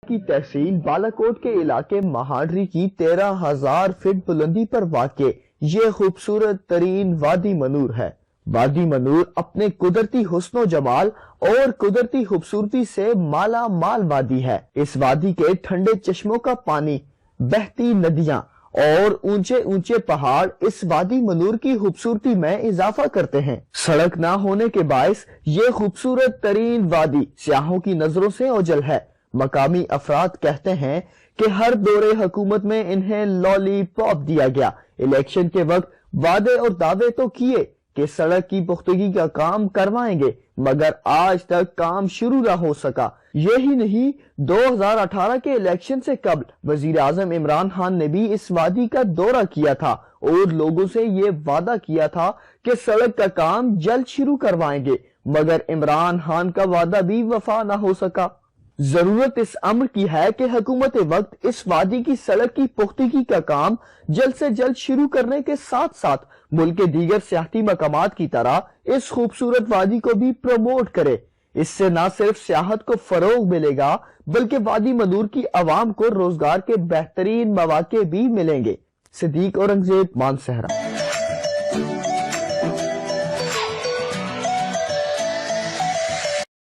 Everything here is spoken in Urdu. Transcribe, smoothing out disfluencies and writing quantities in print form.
کی تحصیل بالاکوٹ کے علاقے مہاڈری کی 13,000 فٹ بلندی پر واقع یہ خوبصورت ترین وادی منور ہے۔ وادی منور اپنے قدرتی حسن و جمال اور قدرتی خوبصورتی سے مالا مال وادی ہے۔ اس وادی کے ٹھنڈے چشموں کا پانی، بہتی ندیاں اور اونچے اونچے پہاڑ اس وادی منور کی خوبصورتی میں اضافہ کرتے ہیں۔ سڑک نہ ہونے کے باعث یہ خوبصورت ترین وادی سیاحوں کی نظروں سے اوجھل ہے۔ مقامی افراد کہتے ہیں کہ ہر دورے حکومت میں انہیں لالی پاپ دیا گیا۔ الیکشن کے وقت وعدے اور دعوے تو کیے کہ سڑک کی پختگی کا کام کروائیں گے، مگر آج تک کام شروع نہ ہو سکا۔ یہی نہیں، 2018 کے الیکشن سے قبل وزیر اعظم عمران خان نے بھی اس وادی کا دورہ کیا تھا اور لوگوں سے یہ وعدہ کیا تھا کہ سڑک کا کام جلد شروع کروائیں گے، مگر عمران خان کا وعدہ بھی وفا نہ ہو سکا۔ ضرورت اس امر کی ہے کہ حکومت وقت اس وادی کی سڑک کی پختگی کا کام جلد سے جلد شروع کرنے کے ساتھ ساتھ ملک کے دیگر سیاحتی مقامات کی طرح اس خوبصورت وادی کو بھی پروموٹ کرے۔ اس سے نہ صرف سیاحت کو فروغ ملے گا بلکہ وادی منور کی عوام کو روزگار کے بہترین مواقع بھی ملیں گے۔ صدیق اورنگزیب، مانسہرہ۔